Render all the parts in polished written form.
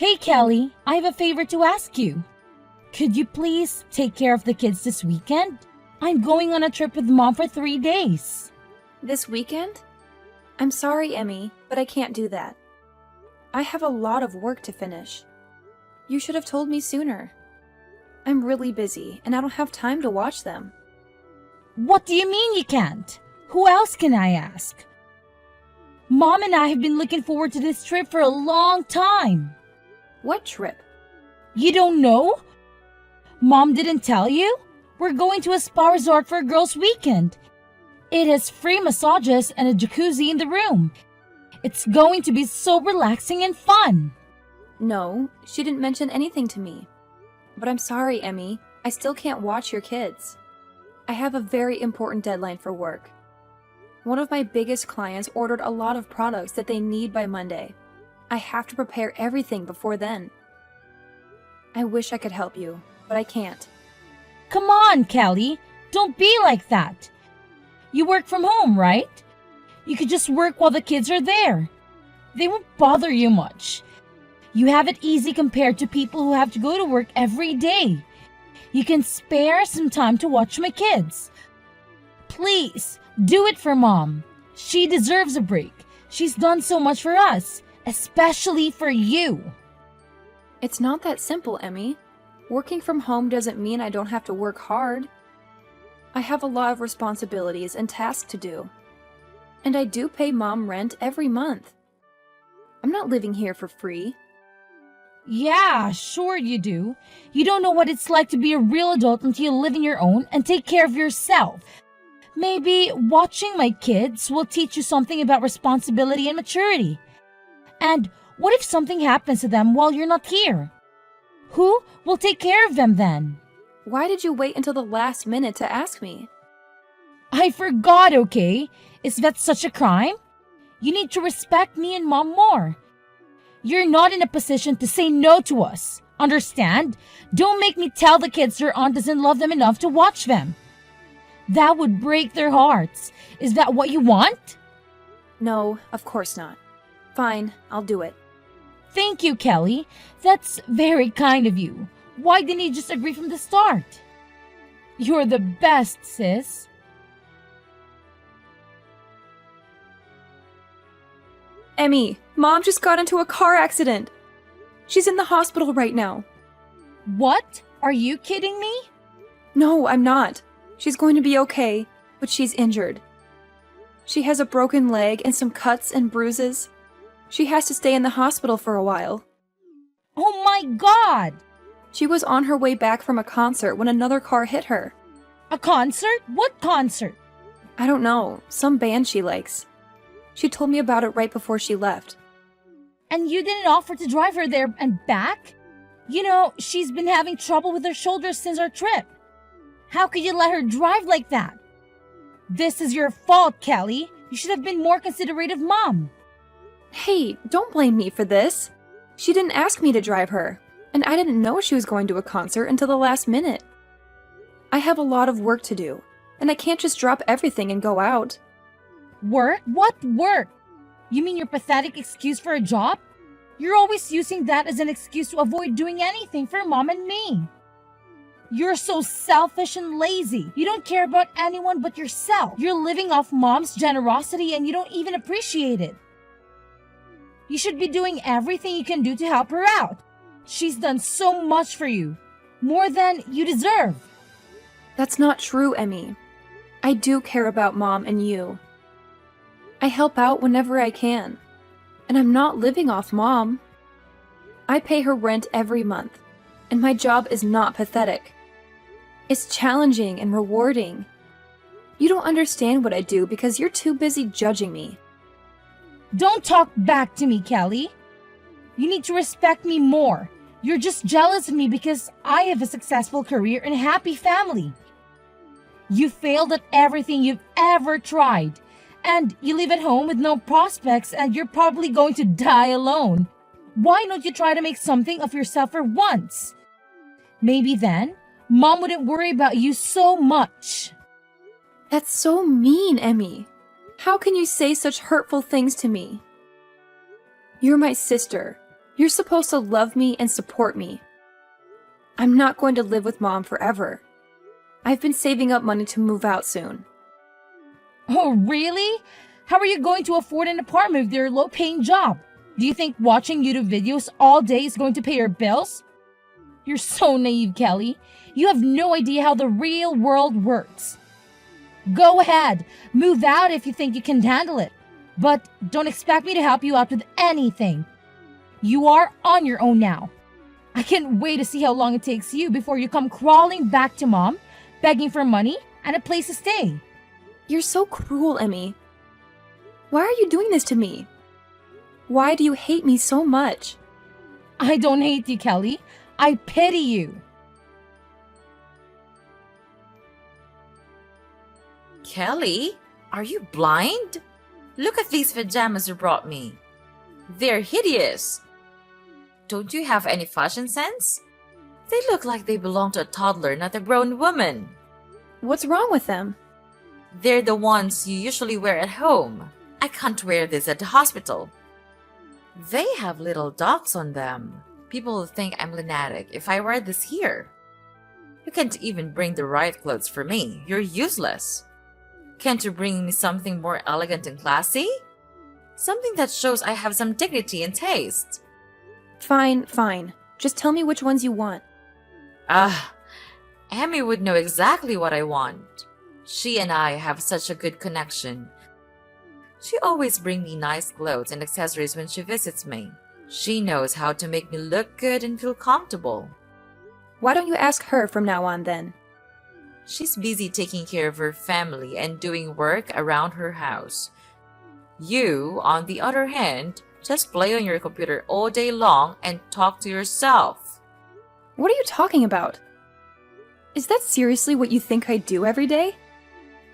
Hey Kelly, I have a favor to ask you. Could you please take care of the kids this weekend? I'm going on a trip with Mom for 3 days. This weekend? I'm sorry, Emmy, but I can't do that. I have a lot of work to finish. You should have told me sooner. I'm really busy, and I don't have time to watch them. What do you mean you can't? Who else can I ask? Mom and I have been looking forward to this trip for a long time. What trip? You don't know? Mom didn't tell you? We're going to a spa resort for a girls' weekend. It has free massages and a jacuzzi in the room. It's going to be so relaxing and fun. No, she didn't mention anything to me. But I'm sorry, Emmy. I still can't watch your kids. I have a very important deadline for work. One of my biggest clients ordered a lot of products that they need by Monday. I have to prepare everything before then. I wish I could help you, but I can't. Come on, Kelly. Don't be like that. You work from home, right? You could just work while the kids are there. They won't bother you much. You have it easy compared to people who have to go to work every day. You can spare some time to watch my kids. Please, do it for Mom. She deserves a break. She's done so much for us, especially for you. It's not that simple, Emmy. Working from home doesn't mean I don't have to work hard. I have a lot of responsibilities and tasks to do. And I do pay Mom rent every month. I'm not living here for free. Yeah, sure you do. You don't know what it's like to be a real adult until you live on your own and take care of yourself. Maybe watching my kids will teach you something about responsibility and maturity. And what if something happens to them while you're not here? Who will take care of them then? Why did you wait until the last minute to ask me? I forgot, okay? Is that such a crime? You need to respect me and Mom more. You're not in a position to say no to us. Understand? Don't make me tell the kids their aunt doesn't love them enough to watch them. That would break their hearts. Is that what you want? No, of course not. Fine, I'll do it. Thank you, Kelly. That's very kind of you. Why didn't you just agree from the start? You're the best, sis. Emmy, Mom just got into a car accident. She's in the hospital right now. What? Are you kidding me? No, I'm not. She's going to be okay, but she's injured. She has a broken leg and some cuts and bruises. She has to stay in the hospital for a while. Oh my God! She was on her way back from a concert when another car hit her. A concert? What concert? I don't know, some band she likes. She told me about it right before she left. And you didn't offer to drive her there and back? You know, she's been having trouble with her shoulders since our trip. How could you let her drive like that? This is your fault, Kelly. You should have been more considerate of Mom. Hey, don't blame me for this. She didn't ask me to drive her, and I didn't know she was going to a concert until the last minute. I have a lot of work to do, and I can't just drop everything and go out. Work? What work? You mean your pathetic excuse for a job? You're always using that as an excuse to avoid doing anything for Mom and me. You're so selfish and lazy. You don't care about anyone but yourself. You're living off Mom's generosity and you don't even appreciate it. You should be doing everything you can do to help her out. She's done so much for you. More than you deserve. That's not true, Emmy. I do care about Mom and you. I help out whenever I can. And I'm not living off Mom. I pay her rent every month. And my job is not pathetic. It's challenging and rewarding. You don't understand what I do because you're too busy judging me. Don't talk back to me, Kelly. You need to respect me more. You're just jealous of me because I have a successful career and a happy family. You failed at everything you've ever tried. And you live at home with no prospects and you're probably going to die alone. Why don't you try to make something of yourself for once? Maybe then, Mom wouldn't worry about you so much. That's so mean, Emmy. How can you say such hurtful things to me? You're my sister, You're supposed to love me and support me. I'm not going to live with Mom forever. I've been saving up money to move out soon. Oh, really? How are you going to afford an apartment with your low-paying job? Do you think watching YouTube videos all day is going to pay your bills? You're so naive, Kelly. You have no idea how the real world works. Go ahead, move out if you think you can handle it. But don't expect me to help you out with anything. You are on your own now. I can't wait to see how long it takes you before you come crawling back to Mom, begging for money and a place to stay. You're so cruel, Emmy. Why are you doing this to me? Why do you hate me so much? I don't hate you, Kelly. I pity you. Kelly, are you blind? Look at these pajamas you brought me. They're hideous. Don't you have any fashion sense? They look like they belong to a toddler, not a grown woman. What's wrong with them? They're the ones you usually wear at home. I can't wear this at the hospital. They have little dots on them. People will think I'm lunatic if I wear this here. You can't even bring the right clothes for me. You're useless. Can't you bring me something more elegant and classy? Something that shows I have some dignity and taste. Fine, fine. Just tell me which ones you want. Amy would know exactly what I want. She and I have such a good connection. She always brings me nice clothes and accessories when she visits me. She knows how to make me look good and feel comfortable. Why don't you ask her from now on then? She's busy taking care of her family and doing work around her house. You, on the other hand, just play on your computer all day long and talk to yourself. What are you talking about? Is that seriously what you think I do every day?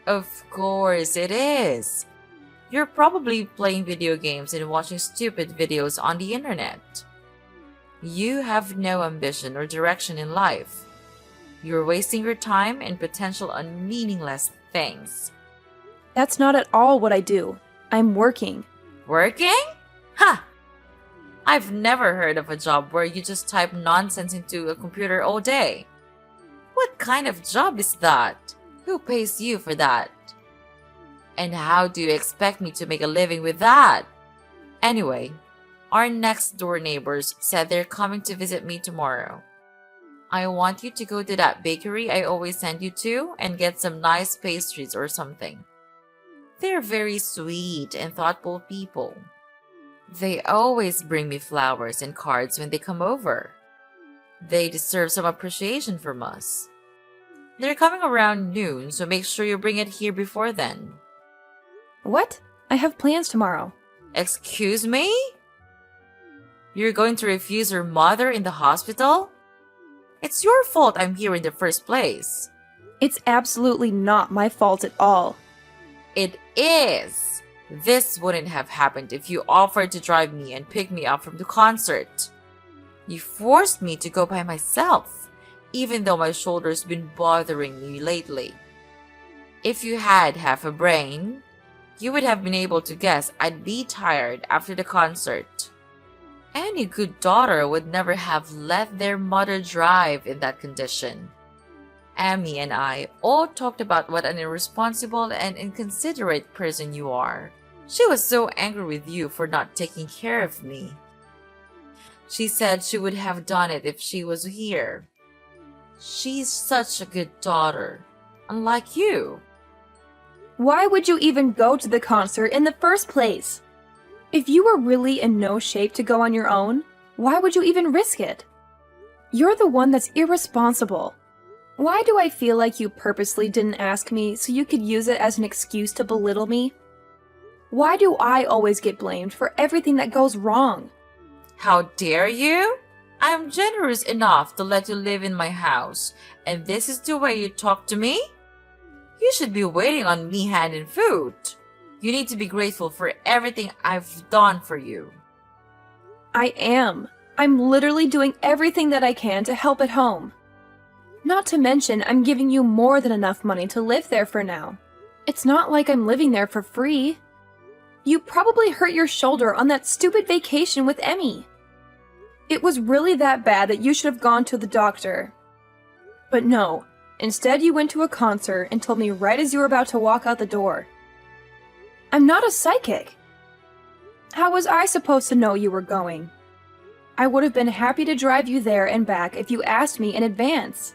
Of course it is. You're probably playing video games and watching stupid videos on the internet. You have no ambition or direction in life. You're wasting your time and potential on meaningless things. That's not at all what I do. I'm working. Working? Ha! I've never heard of a job where you just type nonsense into a computer all day. What kind of job is that? Who pays you for that? And how do you expect me to make a living with that? Anyway, our next door neighbors said they're coming to visit me tomorrow. I want you to go to that bakery I always send you to and get some nice pastries or something. They're very sweet and thoughtful people. They always bring me flowers and cards when they come over. They deserve some appreciation from us. They're coming around noon, so make sure you bring it here before then. What? I have plans tomorrow. Excuse me? You're going to refuse your mother in the hospital? It's your fault I'm here in the first place. It's absolutely not my fault at all. It is. This wouldn't have happened if you offered to drive me and pick me up from the concert. You forced me to go by myself, even though my shoulder's been bothering me lately. If you had half a brain, you would have been able to guess I'd be tired after the concert. Any good daughter would never have let their mother drive in that condition. Amy and I all talked about what an irresponsible and inconsiderate person you are. She was so angry with you for not taking care of me. She said she would have done it if she was here. She's such a good daughter, unlike you. Why would you even go to the concert in the first place? If you were really in no shape to go on your own, why would you even risk it? You're the one that's irresponsible. Why do I feel like you purposely didn't ask me so you could use it as an excuse to belittle me? Why do I always get blamed for everything that goes wrong? How dare you? I'm generous enough to let you live in my house, and this is the way you talk to me? You should be waiting on me hand and foot. You need to be grateful for everything I've done for you. I am. I'm literally doing everything that I can to help at home. Not to mention, I'm giving you more than enough money to live there for now. It's not like I'm living there for free. You probably hurt your shoulder on that stupid vacation with Emmy. It was really that bad that you should have gone to the doctor. But no, instead you went to a concert and told me right as you were about to walk out the door. I'm not a psychic. How was I supposed to know you were going? I would have been happy to drive you there and back if you asked me in advance.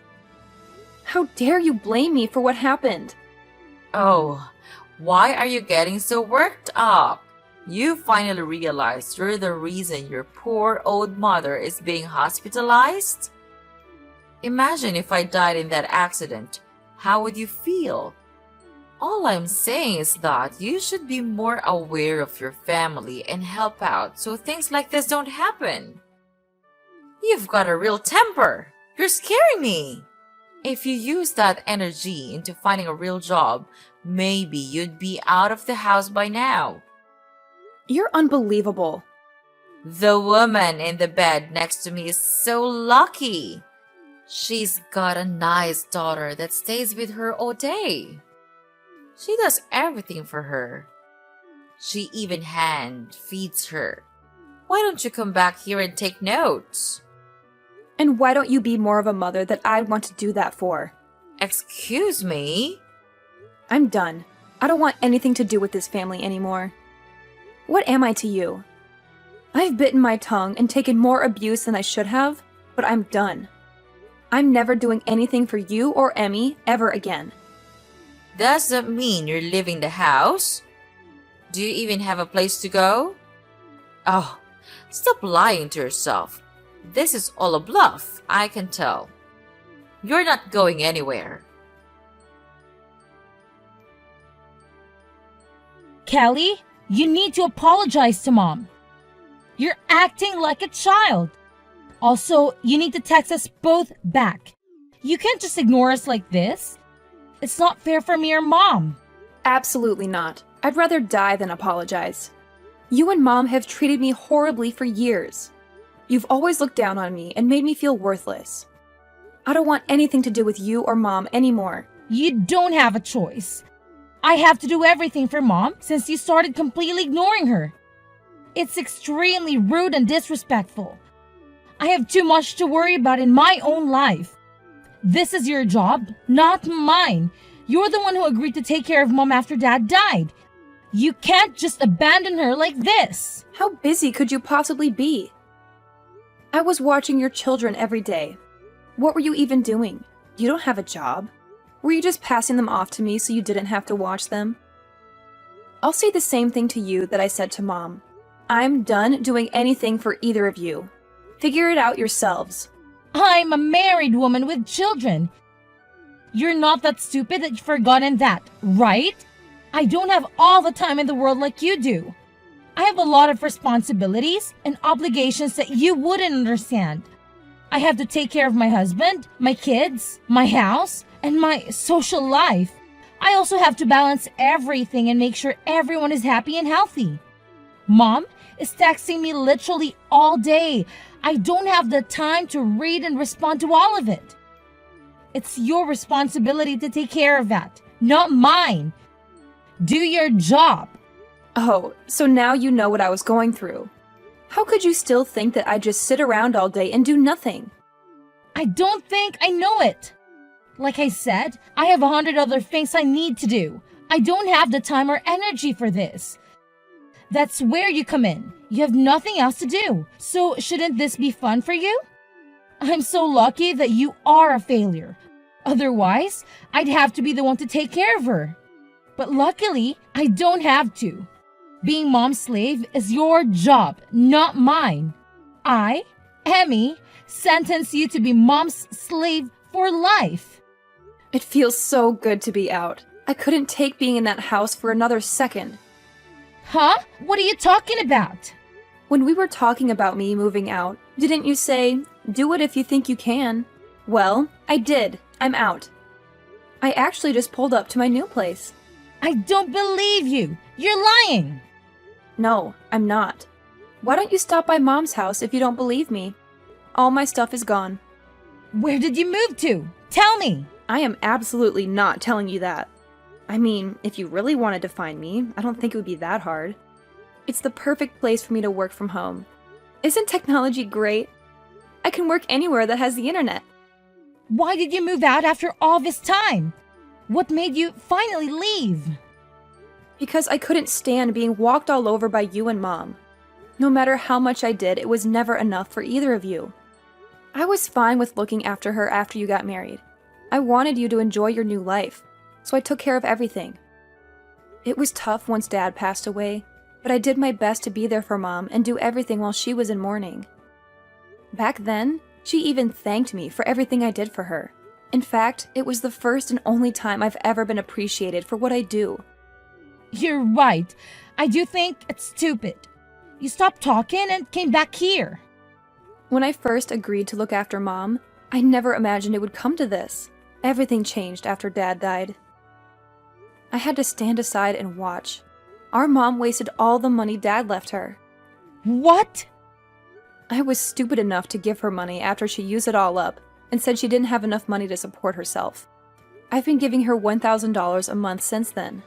How dare you blame me for what happened? Oh, why are you getting so worked up? You finally realized you're the reason your poor old mother is being hospitalized? Imagine if I died in that accident. How would you feel? All I'm saying is that you should be more aware of your family and help out so things like this don't happen. You've got a real temper. You're scaring me. If you use that energy into finding a real job, maybe you'd be out of the house by now. You're unbelievable. The woman in the bed next to me is so lucky. She's got a nice daughter that stays with her all day. She does everything for her. She even hand feeds her. Why don't you come back here and take notes? And why don't you be more of a mother that I'd want to do that for? Excuse me? I'm done. I don't want anything to do with this family anymore. What am I to you? I've bitten my tongue and taken more abuse than I should have, but I'm done. I'm never doing anything for you or Emmy ever again. Does that mean you're leaving the house? Do you even have a place to go? Oh, stop lying to yourself. This is all a bluff, I can tell. You're not going anywhere. Kelly, you need to apologize to Mom. You're acting like a child. Also, you need to text us both back. You can't just ignore us like this. It's not fair for me or Mom. Absolutely not. I'd rather die than apologize. You and Mom have treated me horribly for years. You've always looked down on me and made me feel worthless. I don't want anything to do with you or Mom anymore. You don't have a choice. I have to do everything for Mom since you started completely ignoring her. It's extremely rude and disrespectful. I have too much to worry about in my own life. This is your job, not mine. You're the one who agreed to take care of Mom after Dad died. You can't just abandon her like this. How busy could you possibly be? I was watching your children every day. What were you even doing? You don't have a job. Were you just passing them off to me so you didn't have to watch them? I'll say the same thing to you that I said to Mom. I'm done doing anything for either of you. Figure it out yourselves. I'm a married woman with children. You're not that stupid that you've forgotten that, right? I don't have all the time in the world like you do. I have a lot of responsibilities and obligations that you wouldn't understand. I have to take care of my husband, my kids, my house, and my social life. I also have to balance everything and make sure everyone is happy and healthy. Mom is texting me literally all day. I don't have the time to read and respond to all of it. It's your responsibility to take care of that, not mine. Do your job. Oh, so now you know what I was going through. How could you still think that I'd just sit around all day and do nothing? I don't think I know it. Like I said, I have 100 other things I need to do. I don't have the time or energy for this. That's where you come in. You have nothing else to do. So shouldn't this be fun for you? I'm so lucky that you are a failure. Otherwise, I'd have to be the one to take care of her. But luckily, I don't have to. Being Mom's slave is your job, not mine. I, Emmy, sentence you to be Mom's slave for life. It feels so good to be out. I couldn't take being in that house for another second. Huh? What are you talking about? When we were talking about me moving out, didn't you say, do it if you think you can? Well, I did. I'm out. I actually just pulled up to my new place. I don't believe you. You're lying. No, I'm not. Why don't you stop by Mom's house if you don't believe me? All my stuff is gone. Where did you move to? Tell me. I am absolutely not telling you that. I mean, if you really wanted to find me, I don't think it would be that hard. It's the perfect place for me to work from home. Isn't technology great? I can work anywhere that has the internet. Why did you move out after all this time? What made you finally leave? Because I couldn't stand being walked all over by you and Mom. No matter how much I did, it was never enough for either of you. I was fine with looking after her after you got married. I wanted you to enjoy your new life, so I took care of everything. It was tough once Dad passed away, but I did my best to be there for Mom and do everything while she was in mourning. Back then, she even thanked me for everything I did for her. In fact, it was the first and only time I've ever been appreciated for what I do. You're right. I do think it's stupid. You stopped talking and came back here. When I first agreed to look after Mom, I never imagined it would come to this. Everything changed after Dad died. I had to stand aside and watch. Our mom wasted all the money Dad left her. What? I was stupid enough to give her money after she used it all up and said she didn't have enough money to support herself. I've been giving her $1,000 a month since then.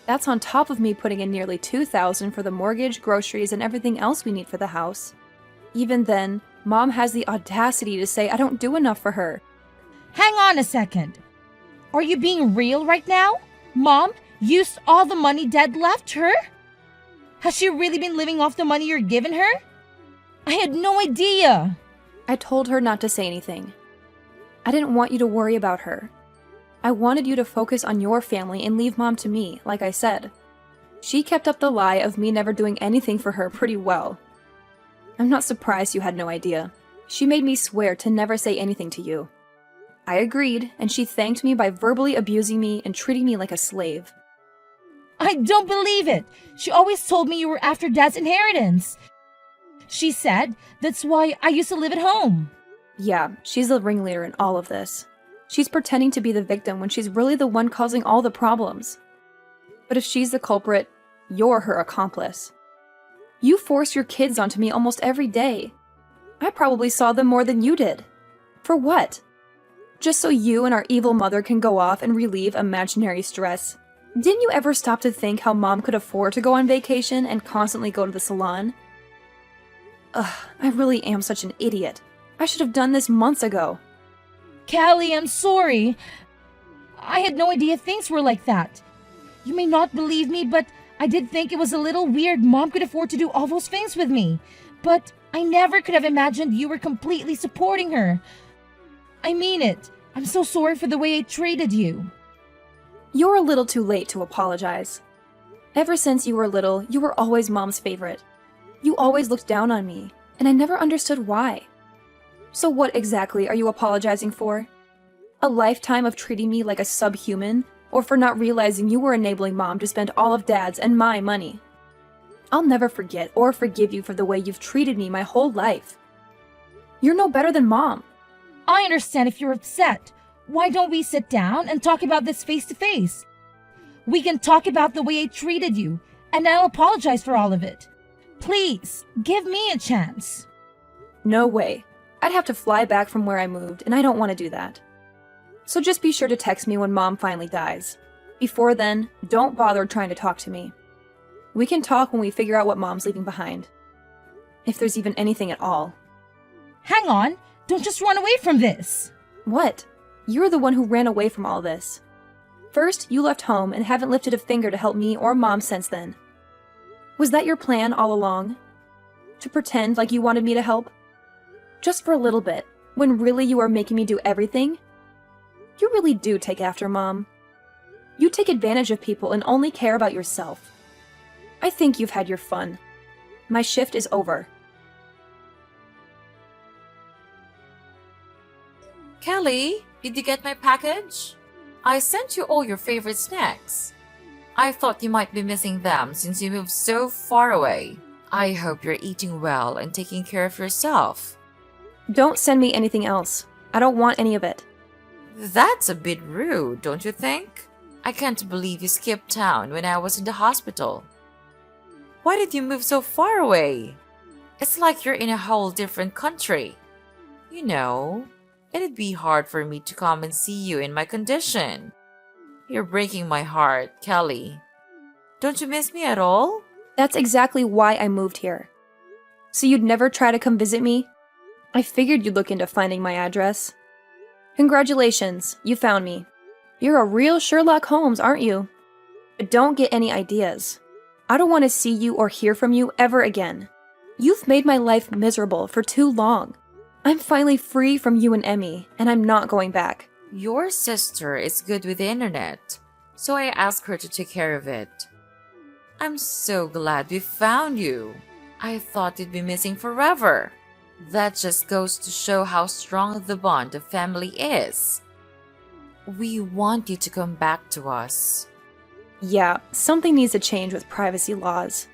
That's on top of me putting in nearly $2,000 for the mortgage, groceries, and everything else we need for the house. Even then, Mom has the audacity to say I don't do enough for her. Hang on a second. Are you being real right now? Mom used all the money Dad left her? Has she really been living off the money you're giving her? I had no idea. I told her not to say anything. I didn't want you to worry about her. I wanted you to focus on your family and leave Mom to me, like I said. She kept up the lie of me never doing anything for her pretty well. I'm not surprised you had no idea. She made me swear to never say anything to you. I agreed, and she thanked me by verbally abusing me and treating me like a slave. I don't believe it. She always told me you were after Dad's inheritance. She said that's why I used to live at home. Yeah, she's the ringleader in all of this. She's pretending to be the victim when she's really the one causing all the problems. But if she's the culprit, you're her accomplice. You force your kids onto me almost every day. I probably saw them more than you did. For what? Just so you and our evil mother can go off and relieve imaginary stress. Didn't you ever stop to think how Mom could afford to go on vacation and constantly go to the salon? Ugh, I really am such an idiot. I should have done this months ago. Callie, I'm sorry. I had no idea things were like that. You may not believe me, but I did think it was a little weird Mom could afford to do all those things with me. But I never could have imagined you were completely supporting her. I mean it. I'm so sorry for the way I treated you. You're a little too late to apologize. Ever since you were little, you were always Mom's favorite. You always looked down on me, and I never understood why. So what exactly are you apologizing for? A lifetime of treating me like a subhuman, or for not realizing you were enabling Mom to spend all of Dad's and my money? I'll never forget or forgive you for the way you've treated me my whole life. You're no better than Mom. I understand if you're upset. Why don't we sit down and talk about this face to face? We can talk about the way I treated you, and I'll apologize for all of it. Please, give me a chance. No way. I'd have to fly back from where I moved, and I don't want to do that. So just be sure to text me when Mom finally dies. Before then, don't bother trying to talk to me. We can talk when we figure out what Mom's leaving behind. If there's even anything at all. Hang on, don't just run away from this. What? You're the one who ran away from all this. First, you left home and haven't lifted a finger to help me or Mom since then. Was that your plan all along? To pretend like you wanted me to help? Just for a little bit, when really you are making me do everything? You really do take after Mom. You take advantage of people and only care about yourself. I think you've had your fun. My shift is over. Kelly, did you get my package? I sent you all your favorite snacks. I thought you might be missing them since you moved so far away. I hope you're eating well and taking care of yourself. Don't send me anything else. I don't want any of it. That's a bit rude, don't you think? I can't believe you skipped town when I was in the hospital. Why did you move so far away? It's like you're in a whole different country. You know, it'd be hard for me to come and see you in my condition. You're breaking my heart, Kelly. Don't you miss me at all? That's exactly why I moved here. So you'd never try to come visit me? I figured you'd look into finding my address. Congratulations, you found me. You're a real Sherlock Holmes, aren't you? But don't get any ideas. I don't want to see you or hear from you ever again. You've made my life miserable for too long. I'm finally free from you and Emmy, and I'm not going back. Your sister is good with the internet, so I asked her to take care of it. I'm so glad we found you. I thought you'd be missing forever. That just goes to show how strong the bond of family is. We want you to come back to us. Yeah, something needs to change with privacy laws.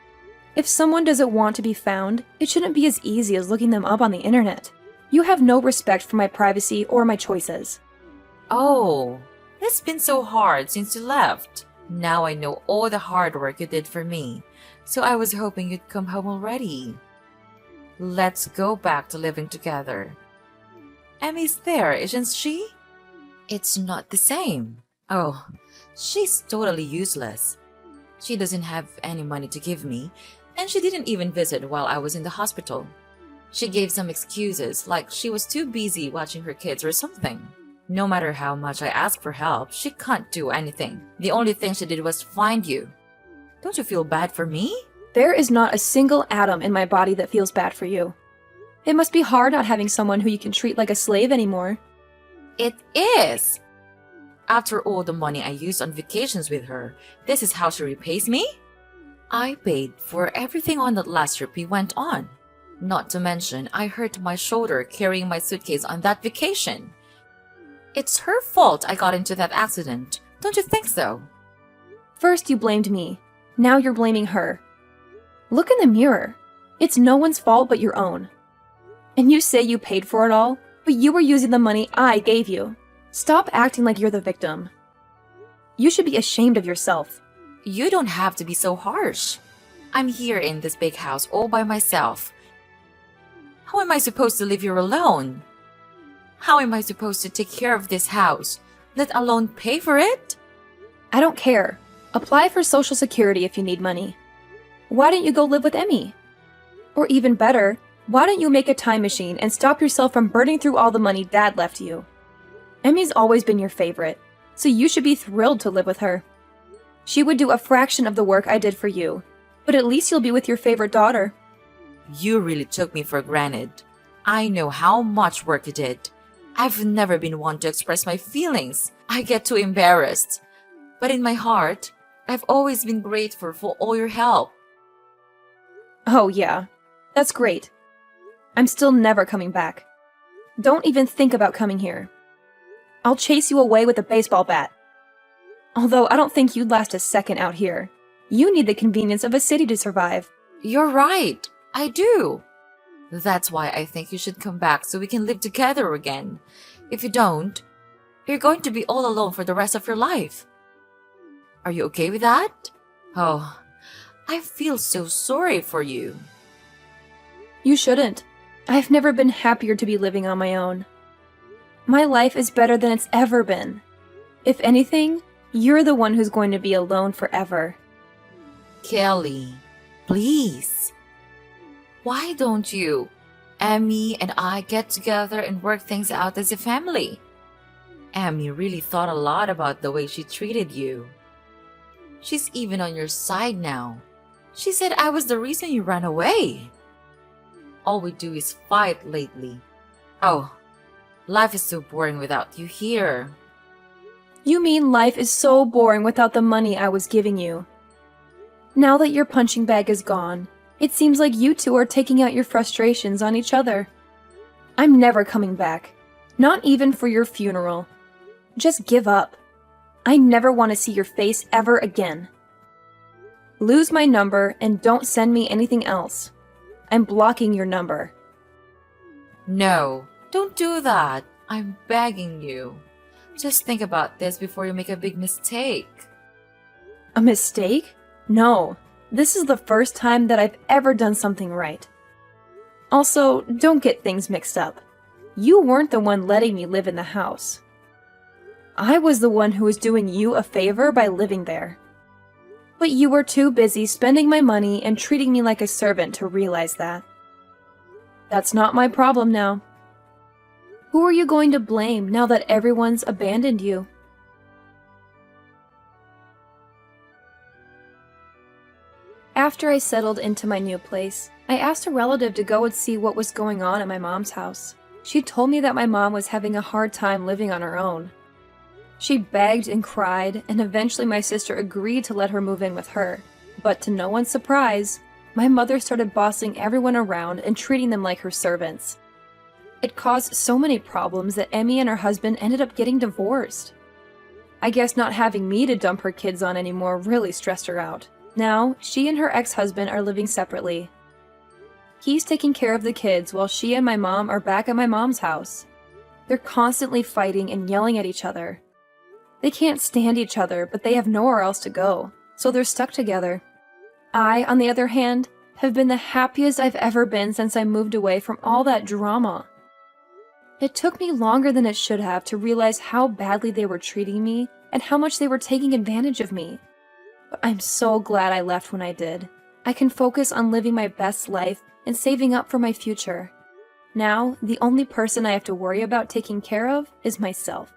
If someone doesn't want to be found, it shouldn't be as easy as looking them up on the internet. You have no respect for my privacy or my choices. Oh, it's been so hard since you left. Now I know all the hard work you did for me, so I was hoping you'd come home already. Let's go back to living together. Emmy's there, isn't she? It's not the same. Oh, she's totally useless. She doesn't have any money to give me, and she didn't even visit while I was in the hospital. She gave some excuses, like she was too busy watching her kids or something. No matter how much I asked for help, she can't do anything. The only thing she did was find you. Don't you feel bad for me? There is not a single atom in my body that feels bad for you. It must be hard not having someone who you can treat like a slave anymore. It is! After all the money I used on vacations with her, this is how she repays me? I paid for everything on that last trip we went on. Not to mention, I hurt my shoulder carrying my suitcase on that vacation. It's her fault I got into that accident. Don't you think so? First you blamed me. Now you're blaming her. Look in the mirror. It's no one's fault but your own. And you say you paid for it all, but you were using the money I gave you. Stop acting like you're the victim. You should be ashamed of yourself. You don't have to be so harsh. I'm here in this big house all by myself. How am I supposed to live here alone? How am I supposed to take care of this house, let alone pay for it? I don't care. Apply for Social Security if you need money. Why don't you go live with Emmy? Or even better, why don't you make a time machine and stop yourself from burning through all the money Dad left you? Emmy's always been your favorite, so you should be thrilled to live with her. She would do a fraction of the work I did for you, but at least you'll be with your favorite daughter. You really took me for granted. I know how much work you did. I've never been one to express my feelings. I get too embarrassed. But in my heart, I've always been grateful for all your help. Oh yeah, that's great. I'm still never coming back. Don't even think about coming here. I'll chase you away with a baseball bat. Although I don't think you'd last a second out here. You need the convenience of a city to survive. You're right. I do. That's why I think you should come back so we can live together again. If you don't, you're going to be all alone for the rest of your life. Are you okay with that? Oh, I feel so sorry for you. You shouldn't. I've never been happier to be living on my own. My life is better than it's ever been. If anything, you're the one who's going to be alone forever. Kelly, please. Why don't you, Emmy and I get together and work things out as a family? Emmy really thought a lot about the way she treated you. She's even on your side now. She said I was the reason you ran away. All we do is fight lately. Oh, life is so boring without you here. You mean life is so boring without the money I was giving you? Now that your punching bag is gone, it seems like you two are taking out your frustrations on each other. I'm never coming back. Not even for your funeral. Just give up. I never want to see your face ever again. Lose my number and don't send me anything else. I'm blocking your number. No, don't do that. I'm begging you. Just think about this before you make a big mistake. A mistake? No. This is the first time that I've ever done something right. Also, don't get things mixed up. You weren't the one letting me live in the house. I was the one who was doing you a favor by living there. But you were too busy spending my money and treating me like a servant to realize that. That's not my problem now. Who are you going to blame now that everyone's abandoned you? After I settled into my new place, I asked a relative to go and see what was going on at my mom's house. She told me that my mom was having a hard time living on her own. She begged and cried, and eventually my sister agreed to let her move in with her. But to no one's surprise, my mother started bossing everyone around and treating them like her servants. It caused so many problems that Emmy and her husband ended up getting divorced. I guess not having me to dump her kids on anymore really stressed her out. Now, she and her ex-husband are living separately. He's taking care of the kids while she and my mom are back at my mom's house. They're constantly fighting and yelling at each other. They can't stand each other, but they have nowhere else to go, so they're stuck together. I, on the other hand, have been the happiest I've ever been since I moved away from all that drama. It took me longer than it should have to realize how badly they were treating me and how much they were taking advantage of me. But I'm so glad I left when I did. I can focus on living my best life and saving up for my future. Now, the only person I have to worry about taking care of is myself.